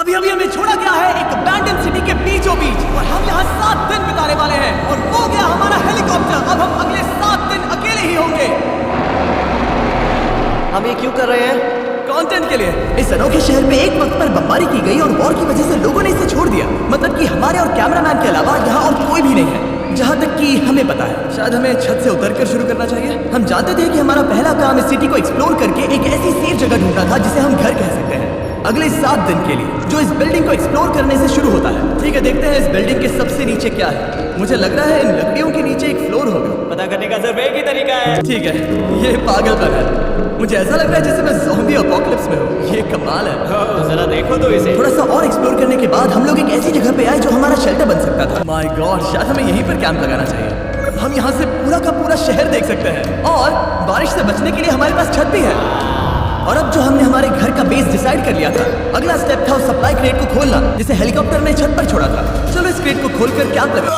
अभी अभी हमें छोड़ा गया है एक अबैंडन सिटी के बीचों बीच और हम यहाँ 7 दिन बिताने वाले हैं और वो गया हमारा हेलीकॉप्टर। अब हम अगले 7 दिन अकेले ही होंगे। हम ये क्यों कर रहे हैं? कंटेंट के लिए। इस अनोखे शहर में एक वक्त पर बमबारी की गई और वॉर की वजह से लोगों ने इसे छोड़ दिया। मतलब कि हमारे और कैमरामैन के अलावा यहाँ और कोई भी नहीं है, जहाँ तक कि हमें पता है। शायद हमें छत से उतरकर शुरू करना चाहिए। हम जानते थे कि हमारा पहला काम इस सिटी को एक्सप्लोर करके एक ऐसी सेफ जगह ढूंढना था जिसे हम घर कह सकते हैं, अगले 7 दिन के लिए, जो इस बिल्डिंग को एक्सप्लोर करने से शुरू होता है। ठीक है, देखते हैं इस बिल्डिंग के सबसे नीचे क्या है। मुझे लग रहा है इन लकड़ियों के नीचे एक फ्लोर होगा। पता करने का सिर्फ एक ही तरीका है। ठीक है, ये पागलपन है। मुझे ऐसा लग रहा है जैसे मैं ज़ॉम्बी अपोकलिप्स में हूँ। ये कमाल है। तो जरा देखो तो इसे। थोड़ा सा और एक्सप्लोर करने के बाद हम लोग एक ऐसी जगह पे आए जो हमारा शेल्टर बन सकता था। माय गॉड, शायद हमें यहीं पर कैंप लगाना चाहिए। हम यहाँ से पूरा का पूरा शहर देख सकते हैं और बारिश से बचने के लिए हमारे पास छत भी है। और अब जो हमने हमारे घर का बेस डिसाइड कर लिया था, अगला स्टेप था उस सप्लाई क्रेट को खोलना जिसे हेलीकॉप्टर ने छत पर छोड़ा था। चलो इस क्रेट को खोलकर कैंप लगा।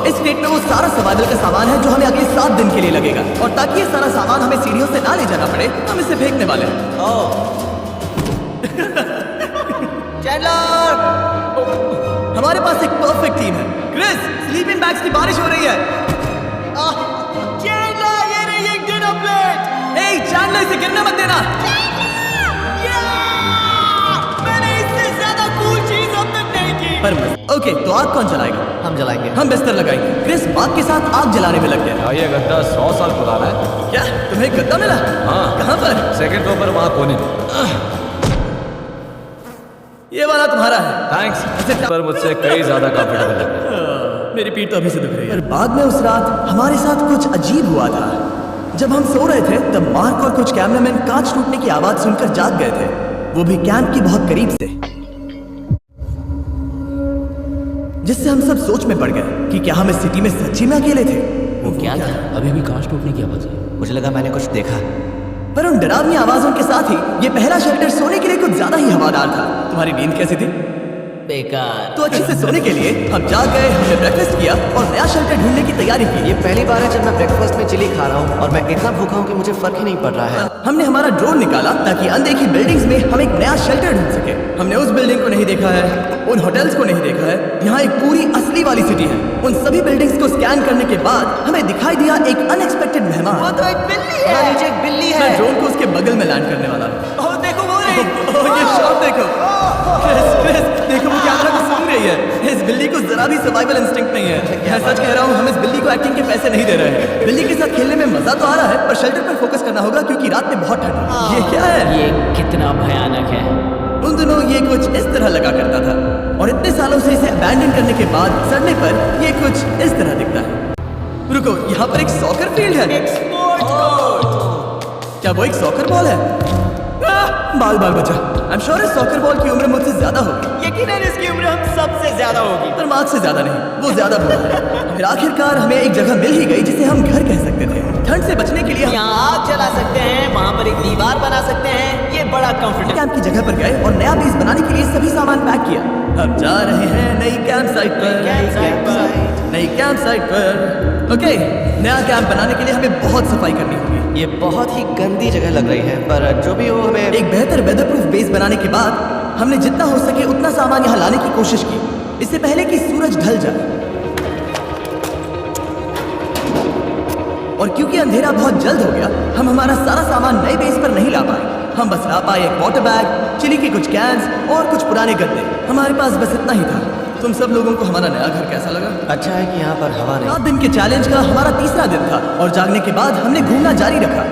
इस क्रेट में वो सारा सर्वाइवल का सामान है जो हमें अगले 7 दिन के लिए लगेगा। और ताकि ये सारा सामान हमें सीढ़ियों से ना ले जाना पड़े, हम इसे फेंकने वाले हैं। चैंडलर! हमारे पास एक परफेक्ट टीम है। क्रिस, स्लीपिंग बैग्स की बारिश हो रही है। चैंडलर, ये रही एक डिनर प्लेट। हे चैंडलर, इसे गिरने मत देना। मैंने इससे ज्यादा कूल चीज अब तक नहीं की। पर ओके, तो आग कौन जलाएगा? हम जलाएंगे। हम बिस्तर लगाएंगे। क्रिस बाग के साथ आग जलाने में लग गया। ये गद्दा 100 साल पुराना है। क्या तुम्हें गद्दा मिला? हाँ। कहाँ पर? सेकंड फ्लोर पर वहाँ कोने में। ये वाला तुम्हारा है। थैंक्स, पर मुझसे कई ज्यादा कंफर्टेबल लग रहा है। मेरी पीठ तो अभी से दुख रही है। पर बाद में उस रात हमारे साथ कुछ अजीब हुआ था। जब हम सो रहे थे तब मार्क और कुछ कैमरामैन कांच टूटने की आवाज सुनकर जाग गए थे, वो भी कैंप की बहुत करीब से, जिससे हम सब सोच में पड़ गए कि क्या हम इस सिटी में सच्ची में अकेले थे। वो क्या था? अभी भी कांच टूटने की आवाज है। मुझे लगा मैंने कुछ देखा। पर उन डरावनी आवाजों के साथ ही ये पहला शेल्टर सोने के लिए कुछ ज्यादा ही हवादार था। तुम्हारी नींद कैसी थी? बेकार। तो अच्छे से सोने के लिए हम जाग गए, हमने ब्रेकफास्ट किया और नया शेल्टर ढूंढने की तैयारी की। ये पहली बार है जब मैं ब्रेकफास्ट में चिली खा रहा हूँ और मैं इतना भूखा हूँ कि मुझे फर्क ही नहीं पड़ रहा है। हमने हमारा ड्रोन निकाला ताकि अनदेखी बिल्डिंग्स में हम एक नया शेल्टर ढूंढ सके। हमने उस बिल्डिंग को नहीं देखा है, उन होटल्स को नहीं देखा है। यहाँ एक पूरी असली वाली सिटी है। उन सभी बिल्डिंग्स को स्कैन करने के बाद हमें दिखाई दिया एक अनएक्सपेक्टेड मेहमान। वो तो एक बिल्ली है। नीचे एक बिल्ली है। मैं ड्रोन को उसके बगल में लैंड करने वाला हूँ। ओह देखो वो रही। ये शॉट देखो। क्रिस, देखो वो कैमरा को सूंघ रही है। इस बिल्ली को जरा भी सर्वाइवल इंस्टिंक्ट नहीं है। मैं सच कह रहा हूँ, हम इस बिल्ली को एक्टिंग के पैसे नहीं दे रहे हैं। बिल्ली के साथ खेलने में मजा तो आ रहा है, पर शेल्टर पर फोकस करना होगा क्योंकि रात में बहुत ठंड है। ये क्या है? ये कितना भयानक है। उन दिनों ये कुछ इस तरह लगा करता था और इतने सालों से इसे अबैंडन करने के बाद सड़ने पर ये कुछ इस तरह दिखता है। रुको, यहाँ पर एक सॉकर फील्ड है। क्या वो एक सॉकर बॉल है? बाल बचा। आई एम श्योर इस सॉकर बॉल की उम्र मुझसे ज्यादा होगी। यकीनन इसकी उम्र हम सबसे ज्यादा होगी। पर मार्क से ज्यादा नहीं, वो ज्यादा बड़ा है। फिर आखिरकार हमें एक जगह मिल ही गई जिसे हम घर कह सकते थे। ठंड से बचने के लिए हम यहाँ आग जला सकते हैं, वहाँ पर एक दीवार बना सकते हैं। ये बड़ा कंफर्टेबल। कैंप की जगह पर गए और नया बेस बनाने के लिए सभी सामान पैक किया। हम जा रहे हैं नई कैंप साइट पर। नई कैंप साइट पर। ओके, नया कैंप बनाने के लिए हमें बहुत सफाई करनी होगी। ये बहुत ही गंदी जगह लग रही है, पर जो भी हो हमें एक बेहतर वेदरप्रूफ बेस बनाने के बाद हमने जितना हो सके उतना सामान यहाँ लाने की कोशिश की, इससे पहले कि सूरज ढल जाए। और क्योंकि अंधेरा बहुत जल्द हो गया, हम हमारा सारा सामान नए बेस पर नहीं ला पाए। हम बस ला पाए एक वाटर बैग, चिली के कुछ कैंस और कुछ पुराने गद्दे। हमारे पास बस इतना ही था। तुम सब लोगों को हमारा नया घर कैसा लगा? अच्छा है कि यहाँ पर हवा नहीं। 7 दिन के चैलेंज का हमारा तीसरा दिन था और जागने के बाद हमने घूमना जारी रखा।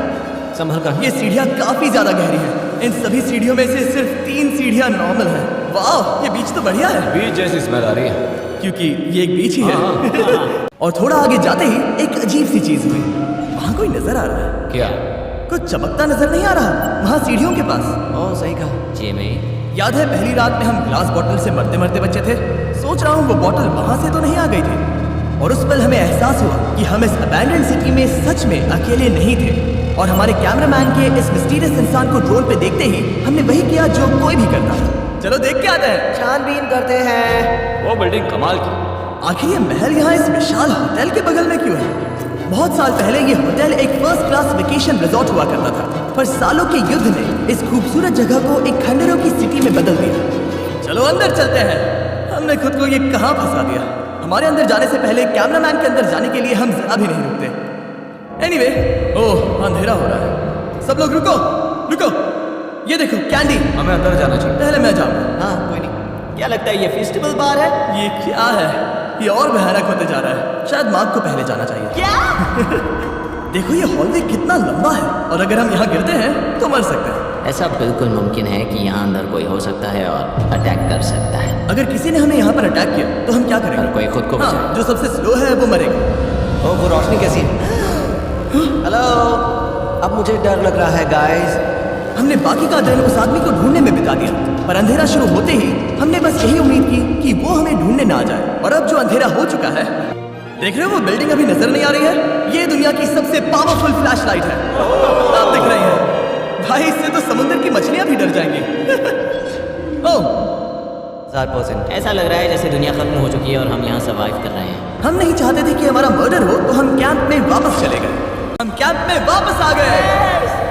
संभल कर। ये सीढ़ियाँ काफी ज्यादा गहरी हैं। इन सभी सीढ़ियों में से सिर्फ 3 सीढ़ियाँ नॉर्मल हैं। वाह, ये बीच तो बढ़िया है। बीच जैसी स्मेल आ रही है। क्योंकि ये एक बीच ही है। और थोड़ा आगे जाते ही एक अजीब सी चीज हुई। वहाँ कोई नजर आ रहा है। क्या? कुछ चमकता नजर नहीं आ रहा वहाँ सीढ़ियों के पास। ओह सही कहा। जिमी, याद है पहली रात में हम ग्लास बॉटल से मरते मरते बचे थे? सोच रहा हूँ वो बॉटल वहाँ से तो नहीं आ गई थी। और उस पल हमें एहसास हुआ कि हम इस अबैंडन सिटी में सच में अकेले नहीं थे। और हमारे कैमरामैन के इस मिस्टीरियस इंसान को ड्रोन पे देखते ही हमने वही किया जो कोई भी करता है। चलो देख के आते हैं। छानबीन करते हैं। वो बिल्डिंग कमाल की। आखिर ये महल यहाँ इस विशाल होटल के बगल में क्यों है? बहुत साल पहले ये होटल एक फर्स्ट क्लास वेकेशन रिजॉर्ट हुआ करता था। पर सालों के युद्ध ने इस खूबसूरत जगह को एक खंडरों की सिटी में बदल दिया। चलो अंदर चलते हैं। हमने खुद को ये कहाँ फंसा दिया। हमारे अंदर जाने से पहले कैमरामैन के अंदर जाने के लिए हम जरा भी नहीं रुकते। एनीवे, ओह अंधेरा हो रहा है। सब लोग रुको रुको, ये देखो कैंडी। हमें अंदर जाना चाहिए। पहले मैं जाऊंगा। हाँ कोई नहीं। क्या लगता है ये फेस्टिवल बार है? ये क्या है? ये और भयानक होते जा रहा है। शायद मार्क को पहले जाना चाहिए। क्या? देखो ये हॉलवे कितना लंबा है और अगर हम यहाँ गिरते हैं तो मर सकते हैं। ऐसा बिल्कुल मुमकिन है कि यहाँ अंदर कोई हो सकता है और अटैक कर सकता है। अगर किसी ने हमें यहाँ पर अटैक किया तो हम क्या करेंगे? हर कोई खुद को हाँ, बचाए। जो सबसे स्लो है वो मरेगा। ओ वो रोशनी कैसी है? हेलो, अब मुझे डर लग रहा है गाइस। हमने बाकी का दिन उस आदमी को ढूंढने में बिता दिया, पर अंधेरा शुरू होते ही हमने बस यही उम्मीद की कि वो हमें ढूंढने ना आ जाए। और अब जो अंधेरा हो चुका है, देख रहे हो वो बिल्डिंग अभी नजर नहीं आ रही है। ये दुनिया की सबसे पावरफुल फ्लैशलाइट है। आप दिख रही है भाई, इससे तो समुद्र की मछलियां भी डर जाएंगी। ओह 1000%। ऐसा लग रहा है जैसे दुनिया खत्म हो चुकी है और हम यहाँ सर्वाइव कर रहे हैं। हम नहीं चाहते थे कि हमारा मर्डर हो, तो हम कैंप में वापस चले गए। हम कैंप में वापस आ गए।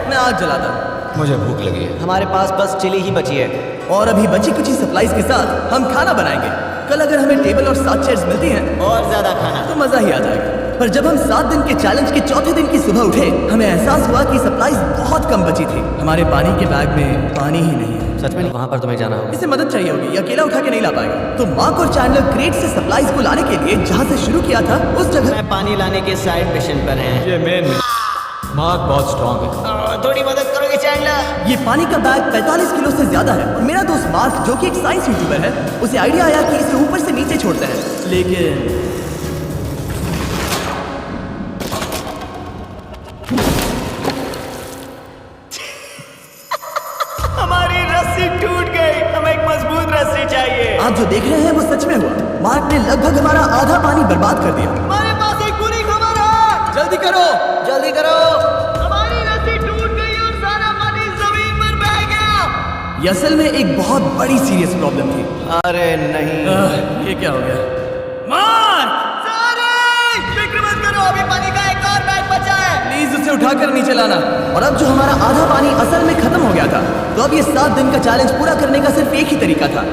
मैं आग जलाता हूँ। मुझे भूख लगी है। हमारे पास बस चिली ही बची है। और अभी बची कुछ सप्लाईज के साथ हम खाना बनाएंगे। कल अगर हमें टेबल और 7 चेयर्स मिलती हैं और ज्यादा खाना। तो मजा ही आ जाएगा। पर जब हम 7 दिन के चैलेंज के चौथे दिन की सुबह उठे, हमें एहसास हुआ कि सप्लाईज बहुत कम बची थी। हमारे पानी के बैग में पानी ही नहीं है। सच में नहीं, वहाँ पर तुम्हें जाना होगा। इसे मदद चाहिए होगी, ये अकेला उठा के नहीं ला पाएगा। तो मार्क और चैंडलर क्रेट से सप्लाईज को लाने के लिए जहाँ से शुरू किया था उस जगह मैं पानी लाने के साइड मिशन पर हैं। ये मेन मार्क बहुत स्ट्रांग है। थोड़ी मदद करोगे चैंडलर? ये पानी का बैग 45 किलो से ज्यादा है। और मेरा दोस्त मार्क, जो कि एक साइंस यूट्यूबर है, उसे आइडिया आया कि इसे ऊपर से नीचे छोड़ते हैं। लेकिन हमारी रस्सी टूट गई। हमें एक मजबूत रस्सी चाहिए। आप जो देख रहे हैं वो सच में हुआ। मार्क ने लगभग हमारा आधा पानी बर्बाद कर दिया। हमारे पास एक बुरी खबर है। जल्दी करो, जल्दी करो। हमारी रस्सी टूट गई और सारा पानी जमीन पर बह गया। ये असल में एक बहुत बड़ी सीरियस प्रॉब्लम थी। अरे नहीं। ये क्या हो गया? मार्क फिक्र मत करो, अभी पानी का एक और बैग बचा है। प्लीज उसे उठाकर नीचे लाना। और अब जो हमारा आधा पानी असल में खत्म हो गया था, तो अब ये 7 दिन का चैलेंज पूरा करने का सिर्फ एक ही तरीका था।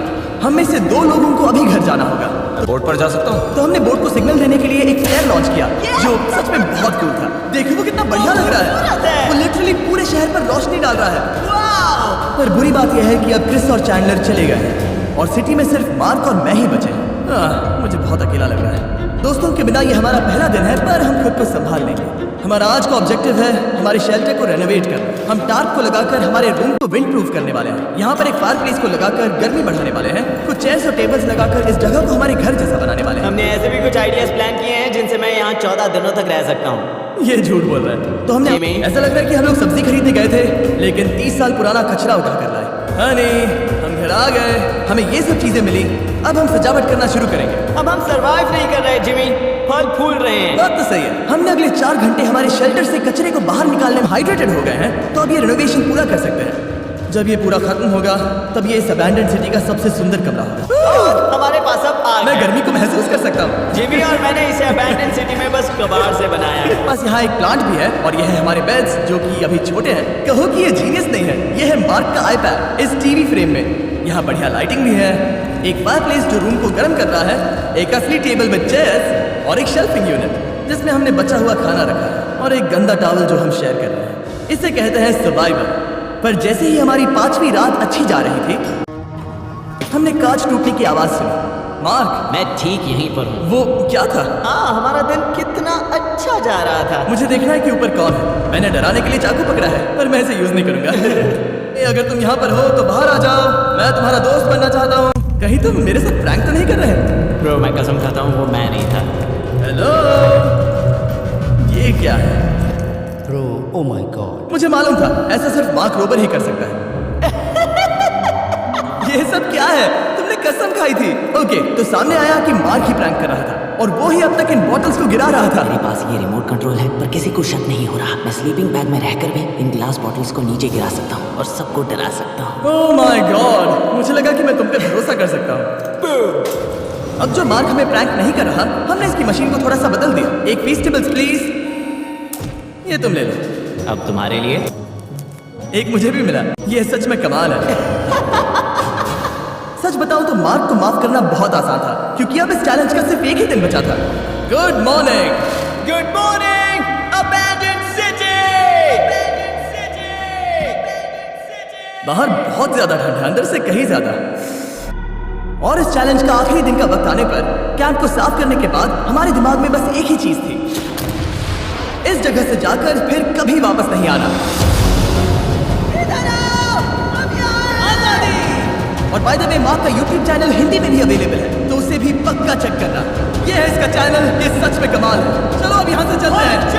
हम में से 2 लोगों को अभी घर जाना होगा। बोट पर जा सकता हूँ? तो हमने बोट को सिग्नल देने के लिए एक फ्लेयर लॉन्च किया, जो सच में बहुत कूल था। देखो वो कितना बढ़िया लग रहा है। वो लिटरली पूरे शहर पर रोशनी डाल रहा है। पर बुरी बात यह है कि अब क्रिस और चैंडलर चले गए हैं और सिटी में सिर्फ मार्क और मैं ही बचे हैं। मुझे बहुत अकेला लग रहा है। दोस्तों के बिना ये हमारा पहला दिन है, पर हम खुद को संभाल लेंगे। हमारा आज का ऑब्जेक्टिव है हमारे शेल्टर को रेनोवेट करना। हम टार्प को लगाकर हमारे रूम को विंड प्रूफ करने वाले हैं। यहाँ पर एक फायरप्लेस को लगाकर गर्मी बढ़ाने वाले हैं। कुछ चेयर्स और टेबल्स लगाकर इस जगह को हमारे घर जैसा बनाने वाले हैं। हमने ऐसे भी कुछ आइडियाज प्लान किए हैं जिनसे मैं यहाँ 14 दिनों तक रह सकता हूँ। ये झूठ बोल रहा है। तो हमने जिमी। ऐसा लग रहा है कि हम लोग सब्जी खरीदने गए थे, लेकिन 30 साल पुराना कचरा उठा कर लाए। हनी, हम घर आ गए। हमें ये सब चीजें मिली। अब हम सजावट करना शुरू करेंगे। अब हम सरवाइव नहीं कर रहे जिमी, फल फूल रहे हैं। बात तो सही है। हमने अगले 4 घंटे हमारे शेल्टर से कचरे को बाहर निकालने में हाइड्रेटेड हो गए हैं, तो अब ये रिनोवेशन पूरा कर सकते हैं। जब ये पूरा खत्म होगा, तब ये इस अबैंडन सिटी का सबसे सुंदर कमरा होगा। हमारे पास अब आग मैं है। गर्मी को महसूस कर सकता हूँ। जिमी और मैंने इसे अबैंडन सिटी में बस कबाड़ से बनाया है। मेरे पास यहाँ एक प्लांट भी है और ये है हमारे बेड्स, जो कि अभी छोटे हैं। कहो कि ये जीनियस नहीं है। ये है मार्क का आईपैड इस टीवी फ्रेम में। यहाँ बढ़िया लाइटिंग भी है, एक फायरप्लेस जो रूम को गर्म कर रहा है, एक असली टेबल विद चेयर्स और एक शेल्फिंग यूनिट जिसमें हमने बचा हुआ खाना रखा है, और एक गंदा टॉवल जो हम शेयर कर रहे हैं। इसे कहते हैं सर्वाइवल। पर जैसे ही हमारी 5वीं रात अच्छी जा रही थी, हमने कांच टूटने की आवाज सुनी। मार्क, मैं ठीक यहीं पर हूँ। वो क्या था? हाँ, हमारा दिन कितना अच्छा जा रहा था। मुझे देखना है कि ऊपर कौन है। मैंने डराने के लिए चाकू पकड़ा है, पर मैं इसे यूज नहीं करूंगा। अगर तुम यहाँ पर हो तो बाहर आ जाओ। मैं तुम्हारा दोस्त बनना चाहता हूँ। कहीं तुम मेरे साथ प्रैंक तो नहीं कर रहे? ब्रो, मैं कसम खाता हूँ वो मैं नहीं था। हेलो, ये क्या है? Bro, oh my God. मुझे मालूम था ऐसा सिर्फ मार्क रोबर ही कर सकता है। ये सब क्या है? तुमने कसम खाई थी। ओके, तो सामने आया कि मार्क ही प्रैंक कर रहा था और वो ही अब तक इन बॉटल्स को गिरा रहा था। मेरे पास ये रिमोट कंट्रोल है, पर किसी को शक नहीं हो रहा। मैं स्लीपिंग बैग में रहकर भी इन ग्लास बॉटल्स को नीचे गिरा सकता हूँ और सबको डरा सकता हूँ। ओह माय गॉड, मुझे लगा कि मैं तुम पे भरोसा कर सकता हूँ। अब जो मार्क हमें प्रैंक नहीं कर रहा, हमने इसकी मशीन को थोड़ा सा बदल दिया। एक फीस्टेबल्स प्लीज। ये तुम ले लो। अब तुम्हारे लिए एक मुझे भी मिला। ये सच में कमाल है। सच बताऊं तो मार्क को माफ करना बहुत आसान था, क्योंकि अब इस चैलेंज का सिर्फ एक ही दिन बचा था। Good morning, good morning abandoned city. बाहर बहुत ज्यादा ठंड है, अंदर से कहीं ज्यादा। और इस चैलेंज का आखिरी दिन का वक्त आने पर कैंप को साफ करने के बाद हमारे दिमाग में बस एक ही चीज थी, इस जगह से जाकर फिर कभी वापस नहीं आना। और बाय द वे मार्क का यूट्यूब चैनल हिंदी में भी अवेलेबल है, तो उसे भी पक्का चेक करना। ये है इसका चैनल, ये सच में कमाल है। चलो अब यहाँ से चलते हैं।